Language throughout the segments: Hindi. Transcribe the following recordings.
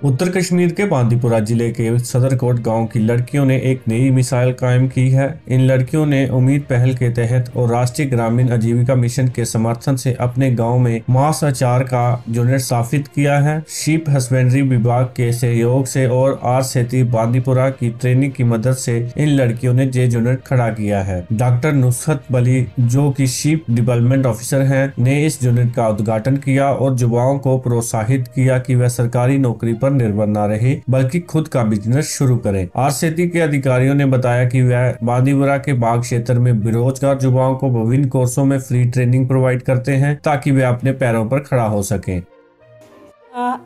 उत्तर कश्मीर के बांदीपुरा जिले के सदरकोट गांव की लड़कियों ने एक नई मिसाल कायम की है। इन लड़कियों ने उम्मीद पहल के तहत और राष्ट्रीय ग्रामीण आजीविका मिशन के समर्थन से अपने गांव में मांस अचार का यूनिट स्थापित किया है। शीप हस्बेंड्री विभाग के सहयोग से और आर सेती बांदीपुरा की ट्रेनिंग की मदद से इन लड़कियों ने ये यूनिट खड़ा किया है। डॉक्टर नुसरत बली, जो कि शीप डेवलपमेंट ऑफिसर हैं, ने इस यूनिट का उद्घाटन किया और युवाओं को प्रोत्साहित किया कि वह सरकारी नौकरी पर निर्भर न रहे बल्कि खुद का बिजनेस शुरू करें। आरसेती के अधिकारियों ने बताया कि वह बांदीपुरा के बाग क्षेत्र में बेरोजगार युवाओं को विभिन्न कोर्सों में फ्री ट्रेनिंग प्रोवाइड करते हैं ताकि वे अपने पैरों पर खड़ा हो सकें।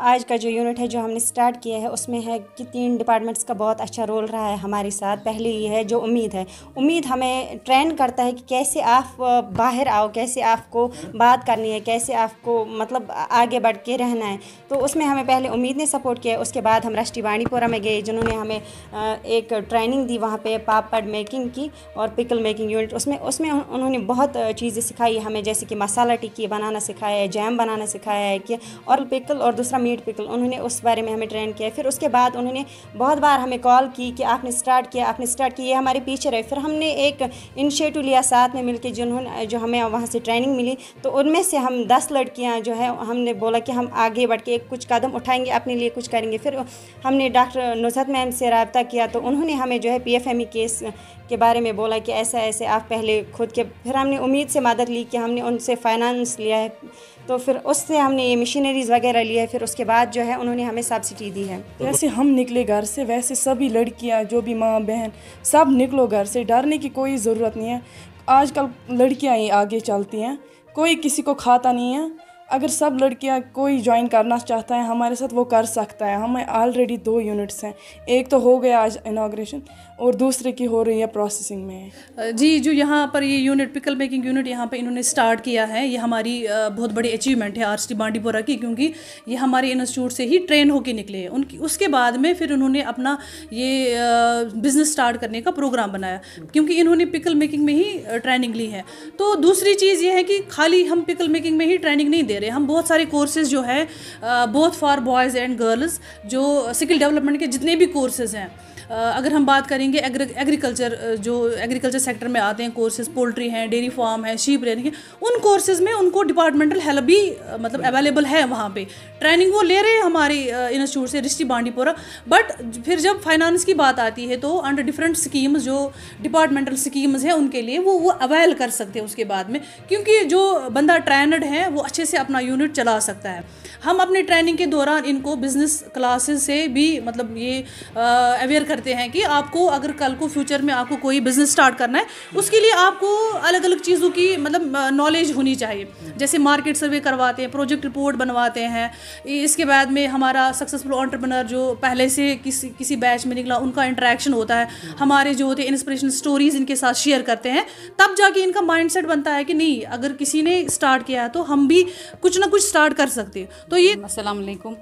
आज का जो यूनिट है जो हमने स्टार्ट किया है उसमें है कि 3 डिपार्टमेंट्स का बहुत अच्छा रोल रहा है हमारे साथ। पहले ये है जो उम्मीद है, उम्मीद हमें ट्रेन करता है कि कैसे आप बाहर आओ, कैसे आपको बात करनी है, कैसे आपको मतलब आगे बढ़ के रहना है। तो उसमें हमें पहले उम्मीद ने सपोर्ट किया। उसके बाद हम राष्ट्रीय बांडीपुरा में गए जिन्होंने हमें एक ट्रेनिंग दी वहाँ पे पापड़ मेकिंग की और पिकल मेकिंग यूनिट। उसमें उन्होंने बहुत चीज़ें सिखाई हमें, जैसे कि मसाला टिक्की बनाना सिखाया है, जैम बनाना सिखाया है कि और पिकल और दूसरा मीट पिकल, उन्होंने उस बारे में हमें ट्रेन किया। फिर उसके बाद उन्होंने बहुत बार हमें कॉल की कि आपने स्टार्ट किया, ये हमारे पीछे रहे। फिर हमने एक इनिशिएटिव लिया साथ में मिलकर जो हमें वहाँ से ट्रेनिंग मिली। तो उनमें से हम 10 लड़कियाँ जो है हमने बोला कि हम आगे बढ़ के कुछ कदम उठाएंगे, अपने लिए कुछ करेंगे। फिर हमने डॉक्टर नुसरत मैम से रब्ता किया तो उन्होंने हमें जो है PFME केस के बारे में बोला कि ऐसा ऐसे आप पहले खुद के। फिर हमने उम्मीद से मदद ली कि हमने उनसे फाइनेंस लिया है, तो फिर उससे हमने ये मशीनरीज़ वगैरह ली है। फिर उसके बाद जो है उन्होंने हमें सब्सिडी दी है। जैसे हम निकले घर से वैसे सभी लड़कियां जो भी माँ बहन सब निकलो घर से, डरने की कोई ज़रूरत नहीं है। आजकल लड़कियां ही आगे चलती हैं, कोई किसी को खाता नहीं है। अगर सब लड़कियां कोई ज्वाइन करना चाहता है हमारे साथ वो कर सकता है। हमें ऑलरेडी 2 यूनिट्स हैं, एक तो हो गया आज इनाग्रेशन और दूसरे की हो रही है प्रोसेसिंग में। जी, जो यहाँ पर ये यूनिट पिकल मेकिंग यूनिट यहाँ पे इन्होंने स्टार्ट किया है, ये हमारी बहुत बड़ी अचीवमेंट है आरसीटी बांडीपुरा की, क्योंकि ये हमारे इंस्टीट्यूट से ही ट्रेन होके निकले हैं। उनकी उसके बाद में फिर उन्होंने अपना ये बिज़नेस स्टार्ट करने का प्रोग्राम बनाया, क्योंकि इन्होंने पिकल मेकिंग में ही ट्रेनिंग ली है। तो दूसरी चीज़ ये है कि खाली हम पिकल मेकिंग में ही ट्रेनिंग नहीं दे रहे, हम बहुत सारे कोर्सेज़ जो है both for boys and girls, जो स्किल डेवलपमेंट के जितने भी कोर्सेज़ हैं, अगर हम बात करेंगे एग्रीकल्चर सेक्टर में आते हैं कोर्सेज, पोल्ट्री हैं, डेयरी फार्म है, शीप रेयरिंग है, उन कोर्सेज में उनको डिपार्टमेंटल हेल्प भी मतलब अवेलेबल है। वहाँ पे ट्रेनिंग वो ले रहे हैं हमारे इंस्टीट्यूट से डिस्ट्रिक्ट बांडीपुरा। बट फिर जब फाइनेंस की बात आती है तो अंडर डिफरेंट स्कीम्स जो डिपार्टमेंटल स्कीम्स हैं उनके लिए वो अवेल कर सकते हैं उसके बाद में, क्योंकि जो बंदा ट्रेनड है वो अच्छे से अपना यूनिट चला सकता है। हम अपनी ट्रेनिंग के दौरान इनको बिजनेस क्लासेस से भी मतलब ये अवेयर करते हैं कि आपको अगर कल को फ्यूचर में आपको कोई बिजनेस स्टार्ट करना है उसके लिए आपको अलग अलग चीज़ों की मतलब नॉलेज होनी चाहिए। जैसे मार्केट सर्वे करवाते हैं, प्रोजेक्ट रिपोर्ट बनवाते हैं। इसके बाद में हमारा सक्सेसफुल एंटरप्रेन्योर जो पहले से किसी बैच में निकला उनका इंटरेक्शन होता है, हमारे जो होते हैं इंस्पिरेशनल स्टोरीज इनके साथ शेयर करते हैं। तब जाके इनका माइंडसेट बनता है कि नहीं, अगर किसी ने स्टार्ट किया है तो हम भी कुछ ना कुछ स्टार्ट कर सकते हैं। तो ये अस्सलाम वालेकुम।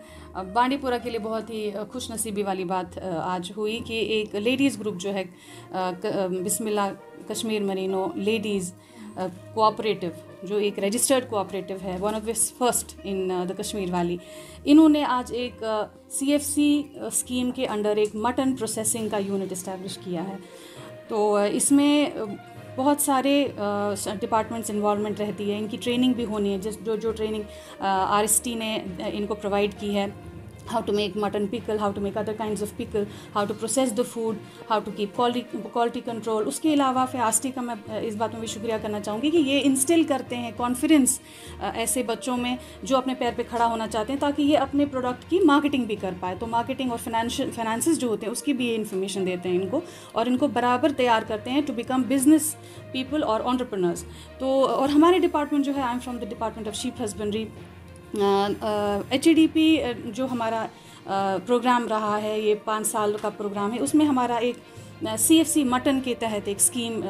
बांडीपुरा के लिए बहुत ही खुश नसीबी वाली बात आज हुई कि एक लेडीज़ ग्रुप जो है बिस्मिल्लाह कश्मीर मरीनो लेडीज़ कोऑपरेटिव, जो एक रजिस्टर्ड कोऑपरेटिव है, one of the first in the Kashmir valley, इन्होंने आज एक CFC स्कीम के अंडर एक मटन प्रोसेसिंग का यूनिट इस्टेब्लिश किया है। तो इसमें बहुत सारे डिपार्टमेंट्स इन्वॉल्वमेंट रहती है, इनकी ट्रेनिंग भी होनी है, जो ट्रेनिंग RST ने इनको प्रोवाइड की है। how to make mutton pickle, how to make other kinds of pickle, how to process the food, how to keep quality control। उसके अलावा फिर RST का मैं इस बात में भी शुक्रिया करना चाहूँगी कि ये इंस्टिल करते हैं कॉन्फिडेंस ऐसे बच्चों में जो अपने पैर पे खड़ा होना चाहते हैं, ताकि ये अपने प्रोडक्ट की मार्केटिंग भी कर पाए। तो मार्केटिंग और फाइनेंसेस जो होते हैं उसकी भी ये इन्फॉर्मेशन देते हैं इनको, और इनको बराबर तैयार करते हैं टू बिकम बिजनेस पीपल और एंटरप्रेन्योर्स। तो और हमारे डिपार्टमेंट जो है, I am from the department of sheep husbandry. HEDP जो हमारा प्रोग्राम रहा है, ये 5 साल का प्रोग्राम है, उसमें हमारा एक CFC मटन के तहत एक स्कीम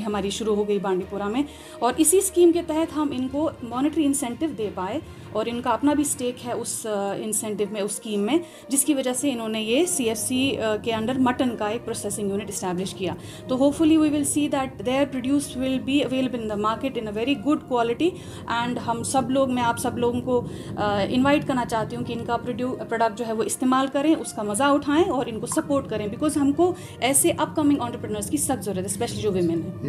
हमारी शुरू हो गई बांडीपुरा में, और इसी स्कीम के तहत हम इनको मॉनेटरी इंसेंटिव दे पाए और इनका अपना भी स्टेक है उस इंसेंटिव में, उस स्कीम में, जिसकी वजह से इन्होंने ये CFC के अंडर मटन का एक प्रोसेसिंग यूनिट इस्टेब्लिश किया। तो hopefully we will see that their produce will be available in the market in a very good quality. And हम सब लोग, मैं आप सब लोगों को इन्वाइट करना चाहती हूँ कि इनका प्रोडक्ट जो है वो इस्तेमाल करें, उसका मज़ा उठाएँ और इनको सपोर्ट करें, बिकॉज हमको ऐसे अपकमिंग एंटरप्रेन्योर्स की सख्त ज़रूरत है, स्पेशली जो विमेन है।